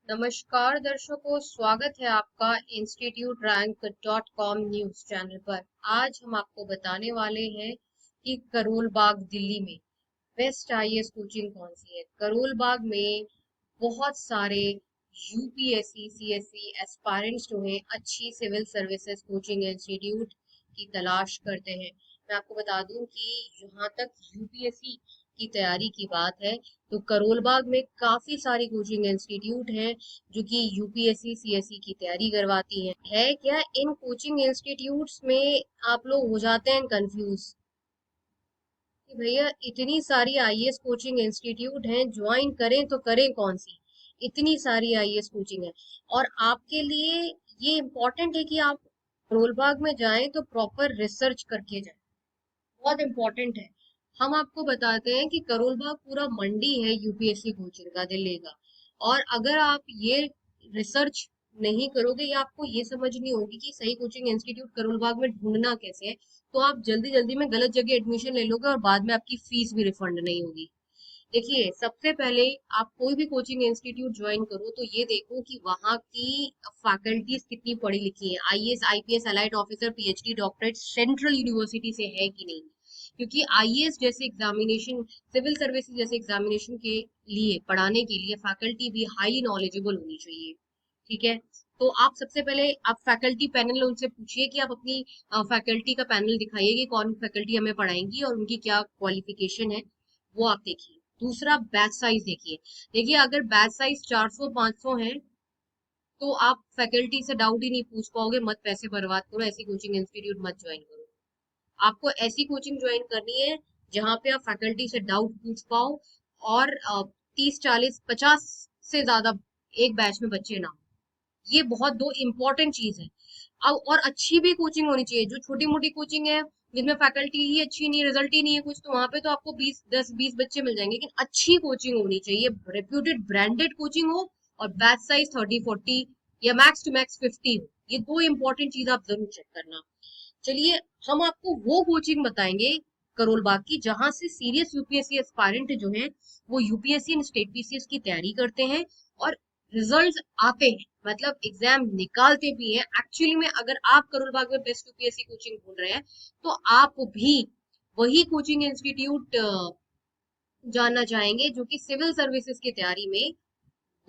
नमस्कार दर्शकों, स्वागत है आपका institute rank dot com news channel पर। आज हम आपको बताने वाले हैं कि करोल बाग दिल्ली में बेस्ट आईएएस कोचिंग कौन सी है। करोल बाग में बहुत सारे यूपीएससी सीएससी एस्पायरेंट्स जो हैं अच्छी सिविल सर्विसेज कोचिंग इंस्टीट्यूट की तलाश करते हैं। मैं आपको बता दूं कि यहाँ तक यूपीएससी की तैयारी की बात है तो करोल बाग में काफी सारी कोचिंग इंस्टीट्यूट हैं जो कि यूपीएससी सीएससी की तैयारी करवाती हैं। है क्या इन कोचिंग इंस्टीट्यूट्स में आप लोग हो जाते हैं कंफ्यूज कि भैया इतनी सारी आईएएस कोचिंग इंस्टीट्यूट हैं, ज्वाइन करें तो करें कौन सी। इतनी सारी आईएएस कोचिंग है और आपके लिए ये इम्पोर्टेंट है कि आप रोलबाग में जाएं तो प्रॉपर रिसर्च करके जाएं। बहुत इम्पोर्टेंट है। हम आपको बताते हैं कि करोल बाग पूरा मंडी है यूपीएससी कोचिंग का दिल्ली का। और अगर आप ये रिसर्च नहीं करोगे या आपको ये समझ नहीं होगी कि सही कोचिंग इंस्टीट्यूट करोल बाग में ढूंढना कैसे है, तो आप जल्दी जल्दी में गलत जगह एडमिशन ले लोगे और बाद में आपकी फीस भी रिफंड नहीं होगी। देखिए, सबसे पहले आप कोई भी कोचिंग इंस्टीट्यूट ज्वाइन करो तो ये देखो कि वहाँ की फैकल्टीज कितनी पढ़ी लिखी है, IAS IPS allied officer PhD doctorate central university से है कि नहीं। क्योंकि आईएएस जैसे एग्जामिनेशन, सिविल सर्विसेज जैसे एग्जामिनेशन के लिए पढ़ाने के लिए फैकल्टी भी हाईली नॉलेजेबल होनी चाहिए। ठीक है। तो आप सबसे पहले आप फैकल्टी पैनल उनसे पूछिए कि आप अपनी फैकल्टी का पैनल दिखाइए कि कौन फैकल्टी हमें पढ़ाएंगी और उनकी क्या क्वालिफिकेशन है, वो आप देखिए। दूसरा, बैच साइज देखिए। देखिए, अगर बैच साइज 400-500 है तो आप फैकल्टी से डाउट ही नहीं पूछ पाओगे। मत पैसे बर्बाद करो, ऐसी कोचिंग इंस्टीट्यूट मत ज्वाइन करो। आपको ऐसी कोचिंग ज्वाइन करनी है जहां पे आप फैकल्टी से डाउट पूछ पाओ और 30 40 50 से ज्यादा एक बैच में बच्चे ना हो। ये बहुत दो इम्पोर्टेंट चीज है। अब और अच्छी भी कोचिंग होनी चाहिए। जो छोटी मोटी कोचिंग है जिसमें फैकल्टी ही अच्छी नहीं, रिजल्ट ही नहीं है कुछ, तो वहां पे तो आपको 20 10 20 बच्चे मिल जाएंगे। लेकिन अच्छी कोचिंग होनी चाहिए, रेप्यूटेड ब्रांडेड कोचिंग हो और बैच साइज 30 40 या मैक्स टू मैक्स 50 हो। ये दो इंपॉर्टेंट चीज आप जरूर चेक करना। चलिए, हम आपको वो कोचिंग बताएंगे करोल बाग की जहां से सीरियस यूपीएससी एस्पायरेंट जो है वो यूपीएससी एंड स्टेट पीसीएस की तैयारी करते हैं और रिजल्ट्स आते हैं, मतलब एग्जाम निकालते भी हैं। एक्चुअली में अगर आप करोल बाग में बेस्ट यूपीएससी कोचिंग ढूंढ रहे हैं तो आप भी वही कोचिंग इंस्टीट्यूट जानना चाहेंगे जो कि सिविल सर्विसेज की तैयारी में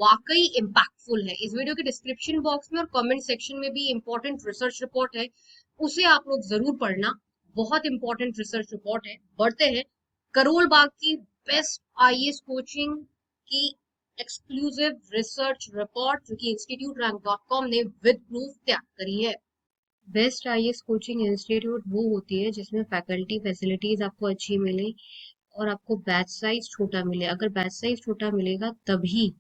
वाकई इम्पैक्टफुल है। इस वीडियो के डिस्क्रिप्शन बॉक्स में और कमेंट सेक्शन में भी इंपॉर्टेंट रिसर्च रिपोर्ट है, उसे आप लोग जरूर पढ़ना। बहुत इंपॉर्टेंट रिसर्च रिपोर्ट है। बढ़ते हैं करोल बाग की बेस्ट आईएएस कोचिंग की एक्सक्लूसिव रिसर्च रिपोर्ट जो कि इंस्टीट्यूट रैंक डॉट कॉम ने विद प्रूफ तैयार करी है। बेस्ट आईएएस कोचिंग इंस्टीट्यूट वो होती है जिसमें फैकल्टी फैसिलिटीज आपको अच्छी मिले और आपको बैच साइज छोटा मिले। अगर बैच साइज छोटा मिलेगा तभी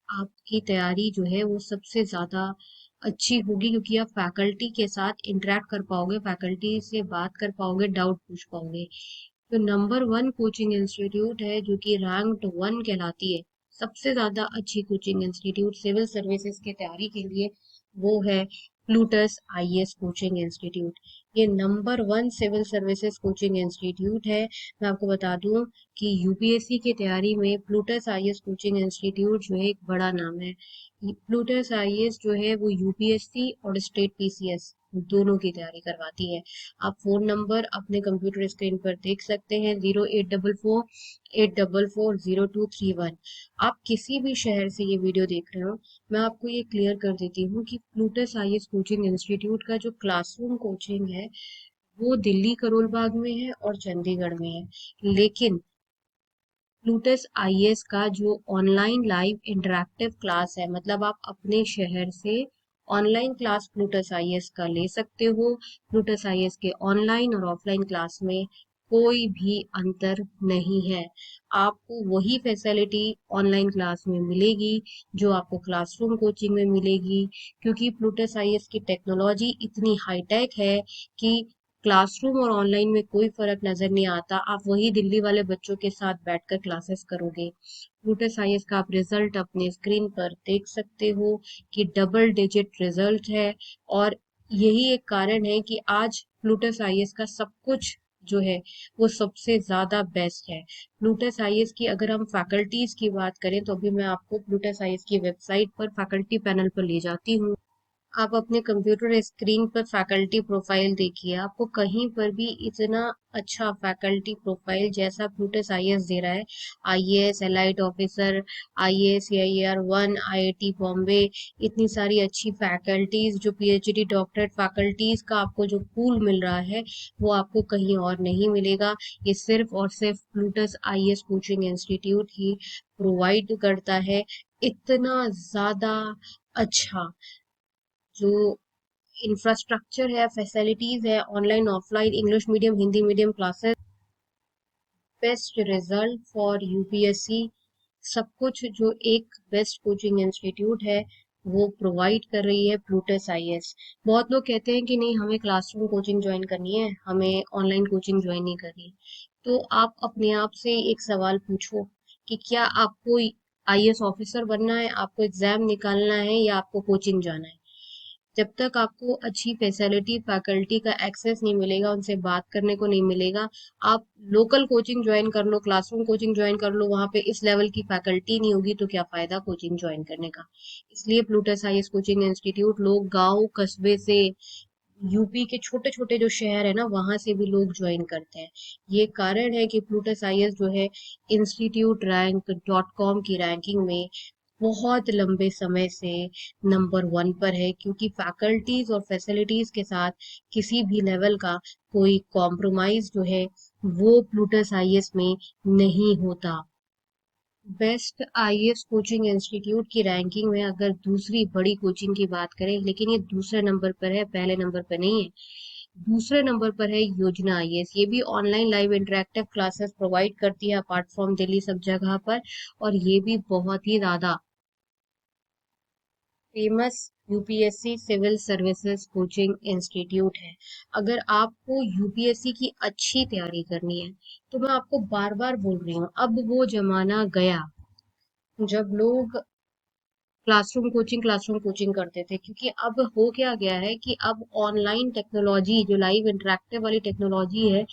आपकी तैयारी जो है वो सबसे ज्यादा अच्छी होगी, क्योंकि आप फैकल्टी के साथ इंटरेक्ट कर पाओगे, फैकल्टी से बात कर पाओगे, डाउट पूछ पाओगे। तो नंबर 1 कोचिंग इंस्टीट्यूट है जो कि रैंक्ड 1 कहलाती है, सबसे ज्यादा अच्छी कोचिंग इंस्टीट्यूट सिविल सर्विसेज की तैयारी के लिए, वो है प्लूटस आईएएस कोचिंग इंस्टीट्यूट। ये नंबर 1 सिविल सर्विसेज कोचिंग इंस्टीट्यूट है। मैं आपको बता दूं कि यूपीएससी की तैयारी में प्लूटस आईएएस कोचिंग इंस्टीट्यूट जो है एक बड़ा नाम है। प्लूटस आईएएस जो है वो यूपीएससी और स्टेट पीसीएस दोनों की तैयारी करवाती है। आप फोन नंबर अपने कंप्यूटर स्क्रीन पर देख सकते हैं, 0844 844 0231। आप किसी भी शहर से ये वीडियो देख रहे हो, मैं आपको ये क्लियर कर देती हूँ कि प्लूटस आईएएस कोचिंग इंस्टीट्यूट का जो क्लासरूम कोचिंग है वो दिल्ली करोल बाग में है और चंडीगढ़ में है। लेकिन प्लूटस आईएएस का जो ऑनलाइन लाइव इंटरैक्टिव क्लास है, मतलब आप अपने शहर से ऑनलाइन क्लास प्लूटस आईएएस का ले सकते हो। प्लूटस आईएएस के ऑनलाइन और ऑफलाइन क्लास में कोई भी अंतर नहीं है। आपको वही फैसिलिटी ऑनलाइन क्लास में मिलेगी जो आपको क्लासरूम कोचिंग में मिलेगी, क्योंकि प्लूटस आईएएस की टेक्नोलॉजी इतनी हाईटेक है कि क्लासरूम और ऑनलाइन में कोई फर्क नजर नहीं आता। आप वही दिल्ली वाले बच्चों के साथ बैठकर क्लासेस करोगे। प्लूटस आईएएस का आप रिजल्ट अपने स्क्रीन पर देख सकते हो कि डबल डिजिट रिजल्ट है और यही एक कारण है कि आज प्लूटस आईएएस का सब कुछ जो है वो सबसे ज्यादा बेस्ट है। प्लूटस आईएएस की अगर हम फैकल्टीज की बात करें तो अभी मैं आपको प्लूटस आईएएस की वेबसाइट पर फैकल्टी पैनल पर ले जाती हूँ। आप अपने कंप्यूटर स्क्रीन पर फैकल्टी प्रोफाइल देखिए, आपको कहीं पर भी इतना अच्छा फैकल्टी प्रोफाइल जैसा प्लूटस आईएएस दे रहा है, IAS elite officer, IAS AIR 1, IIT Bombay, इतनी सारी अच्छी फैकल्टीज जो पीएचडी डॉक्टरेट फैकल्टीज का आपको जो पूल मिल रहा है वो आपको कहीं और नहीं मिलेगा। ये सिर्फ और सिर्फ प्लूटस आईएएस कोचिंग इंस्टीट्यूट ही प्रोवाइड करता है। इतना ज्यादा अच्छा जो इंफ्रास्ट्रक्चर है, फैसिलिटीज है, online offline English medium Hindi medium classes, best result for UPSC, सब कुछ जो एक बेस्ट कोचिंग इंस्टीट्यूट है वो प्रोवाइड कर रही है प्लूटस आईएएस। बहुत लोग कहते हैं कि नहीं हमें क्लासरूम कोचिंग ज्वाइन करनी है, हमें ऑनलाइन कोचिंग ज्वाइन नहीं करनी। तो आप अपने आप से एक सवाल पूछो कि क्या आपको आईएएस ऑफिसर बनना है, आपको एग्जाम निकालना है या आपको कोचिंग जाना है। जब तक आपको अच्छी फैसिलिटी फैकल्टी का एक्सेस नहीं मिलेगा, उनसे बात करने को नहीं मिलेगा, आप लोकल कोचिंग ज्वाइन कर लो, क्लासरूम कोचिंग ज्वाइन कर लो, वहां पे इस लेवल की फैकल्टी नहीं होगी तो क्या फायदा कोचिंग ज्वाइन करने का। इसलिए प्लूटस आईएएस कोचिंग इंस्टीट्यूट लोग गांव कस्बे से, यूपी के छोटे छोटे जो शहर है ना वहां से भी लोग ज्वाइन करते हैं। ये कारण है कि प्लूटस आईएएस जो है इंस्टीट्यूट रैंक .com की रैंकिंग में बहुत लंबे समय से नंबर 1 पर है, क्योंकि फैकल्टीज और फैसिलिटीज के साथ किसी भी लेवल का कोई कॉम्प्रोमाइज जो है वो प्लूटस आईएएस में नहीं होता। बेस्ट आईएएस कोचिंग इंस्टीट्यूट की रैंकिंग में अगर दूसरी बड़ी कोचिंग की बात करें, लेकिन ये दूसरे नंबर पर है, पहले नंबर पर नहीं है। दूसरे नंबर पर है योजना आईएएस। ये भी online live interactive classes provide करती है अपार्ट फ्रॉम दिल्ली सब जगह पर, और ये भी बहुत ही ज्यादा famous UPSC civil services coaching institute है। अगर आपको यूपीएससी की अच्छी तैयारी करनी है तो मैं आपको बार बार बोल रही हूँ, अब वो जमाना गया जब लोग क्लासरूम कोचिंग करते थे, क्योंकि अब हो क्या गया है कि अब ऑनलाइन टेक्नोलॉजी जो लाइव इंटरेक्टिव वाली टेक्नोलॉजी है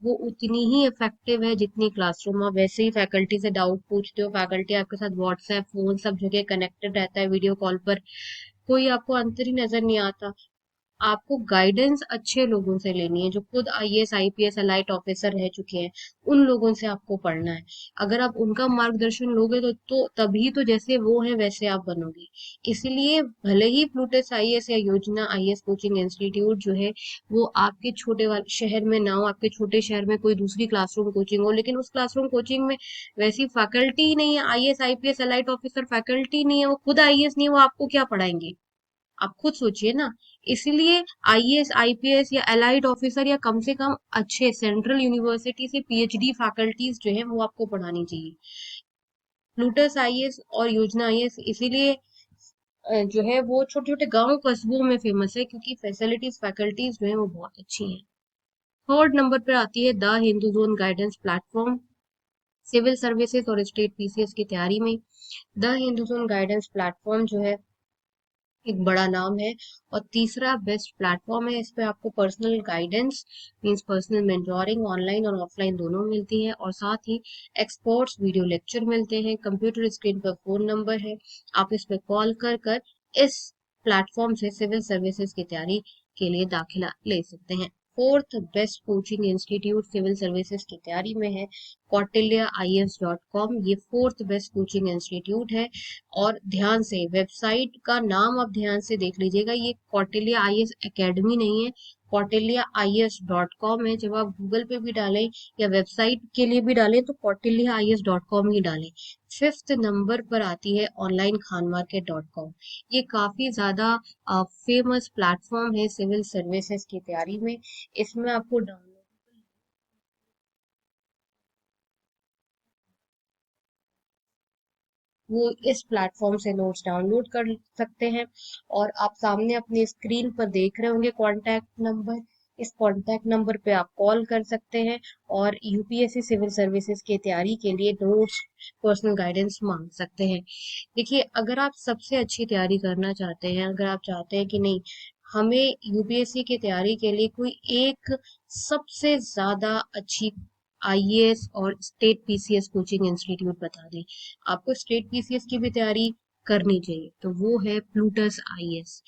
वो उतनी ही इफेक्टिव है जितनी क्लासरूम। आप वैसे ही फैकल्टी से डाउट पूछते हो, फैकल्टी आपके साथ व्हाट्सएप फोन सब जगह कनेक्टेड रहता है वीडियो कॉल पर, कोई आपको अंतर ही नजर नहीं आता। आपको गाइडेंस अच्छे लोगों से लेनी है जो खुद आईएएस आईपीएस एलाइट ऑफिसर रह चुके हैं, उन लोगों से आपको पढ़ना है। अगर आप उनका मार्गदर्शन लोगे तो तभी तो जैसे वो है वैसे आप बनोगे। इसलिए भले ही प्लूटस आईएएस या योजना आईएएस कोचिंग इंस्टीट्यूट जो है वो आपके छोटे वाले शहर में ना हो, आपके छोटे शहर में कोई दूसरी क्लासरूम कोचिंग हो, लेकिन उस क्लासरूम कोचिंग में वैसी फैकल्टी ही नहीं है, IAS IPS elite officer faculty नहीं है, वो खुद आईएएस नहीं है, वो आपको क्या पढ़ाएंगे। आप खुद सोचिए ना। इसलिए आईएएस आईपीएस या एलाइड ऑफिसर या कम से कम अच्छे सेंट्रल यूनिवर्सिटी से पीएचडी फैकल्टीज जो है वो आपको पढ़ानी चाहिए। प्लूटस आईएएस और योजना आईएएस इसीलिए जो है वो छोटे छोटे गांव कस्बों में फेमस है, क्योंकि फैसिलिटीज फैकल्टीज जो है वो बहुत अच्छी हैं। थर्ड नंबर पर आती है the Hindu zone guidance platform, civil services और स्टेट पीसीएस की तैयारी में। The Hindu zone guidance platform जो है एक बड़ा नाम है और तीसरा बेस्ट प्लेटफॉर्म है। इस पे आपको personal guidance means personal mentoring online और ऑफलाइन दोनों मिलती है, और साथ ही एक्सपर्ट्स वीडियो लेक्चर मिलते हैं। कंप्यूटर स्क्रीन पर फोन नंबर है, आप इस पे कॉल कर कर इस प्लेटफॉर्म से सिविल सर्विसेज की तैयारी के लिए दाखिला ले सकते हैं। Fourth best coaching institute civil services की तैयारी में है kautilyaIAS.com। ये फोर्थ बेस्ट कोचिंग इंस्टीट्यूट है। और ध्यान से वेबसाइट का नाम आप ध्यान से देख लीजिएगा, ये कौटिल्य आईएएस एकेडमी नहीं है, kautilyaIAS.com है। जब आप गूगल पे भी डालें या वेबसाइट के लिए भी डालें तो kautilyaIAS.com ही डालें। फिफ्थ नंबर पर आती है ऑनलाइन खानमार्केट.com। ये काफी ज्यादा फेमस प्लेटफॉर्म है सिविल सर्विसेज की तैयारी में। इसमें आपको डाउनलोड वो इस प्लेटफॉर्म से नोट्स डाउनलोड कर सकते हैं। और आप सामने अपनी स्क्रीन पर देख रहे होंगे कांटेक्ट नंबर, इस कांटेक्ट नंबर पे आप कॉल कर सकते हैं और यूपीएससी सिविल सर्विसेज की तैयारी के लिए नोट्स पर्सनल गाइडेंस मांग सकते हैं। देखिए, अगर आप सबसे अच्छी तैयारी करना चाहते हैं, अगर आप चाहते हैं कि नहीं हमें यूपीएससी की तैयारी के लिए कोई एक सबसे ज्यादा अच्छी आईएएस और स्टेट पीसीएस कोचिंग इंस्टीट्यूट बता दें, आपको स्टेट पीसीएस की भी तैयारी करनी चाहिए, तो वो है प्लूटस आईएएस।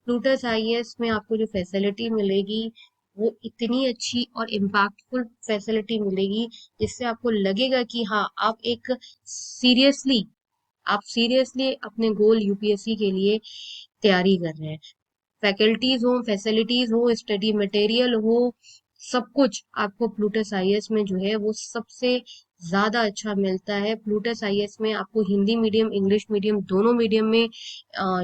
प्लूटस आईएएस में आपको जो फैसिलिटी मिलेगी वो इतनी अच्छी और इम्पैक्टफुल फैसिलिटी मिलेगी जिससे आपको लगेगा कि हाँ सीरियसली आप सीरियसली अपने गोल यूपीएससी के लिए तैयारी कर रहे हैं। फैकल्टीज हो, फैसिलिटीज हो, स्टडी मटेरियल हो, सब कुछ आपको प्लूटस आईएएस में जो है वो सबसे ज्यादा अच्छा मिलता है। प्लूटस आईएएस में आपको हिंदी मीडियम इंग्लिश मीडियम दोनों मीडियम में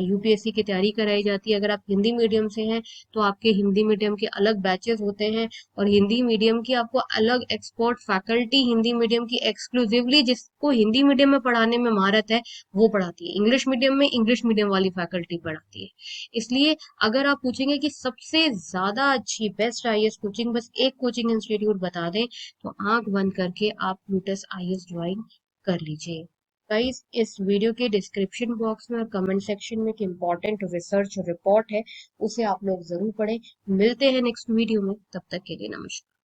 यूपीएससी की तैयारी कराई जाती है। अगर आप हिंदी मीडियम से हैं तो आपके हिंदी मीडियम के अलग बैचेस होते हैं, और हिंदी मीडियम की आपको अलग एक्सपर्ट फैकल्टी हिंदी मीडियम की एक्सक्लूसिवली जिसको हिंदी मीडियम में पढ़ाने में महारत है वो पढ़ाती है। इंग्लिश मीडियम में इंग्लिश मीडियम वाली फैकल्टी पढ़ाती है। इसलिए अगर आप पूछेंगे कि सबसे ज्यादा अच्छी बेस्ट आईएएस कोचिंग, बस एक कोचिंग इंस्टीट्यूट बता दें, तो आंख बंद करके आप प्लूटस आईएएस ज्वाइन कर लीजिए। गाइस, इस वीडियो के डिस्क्रिप्शन बॉक्स में और कमेंट सेक्शन में एक इम्पोर्टेंट रिसर्च रिपोर्ट है, उसे आप लोग जरूर पढ़ें। मिलते हैं नेक्स्ट वीडियो में, तब तक के लिए नमस्कार।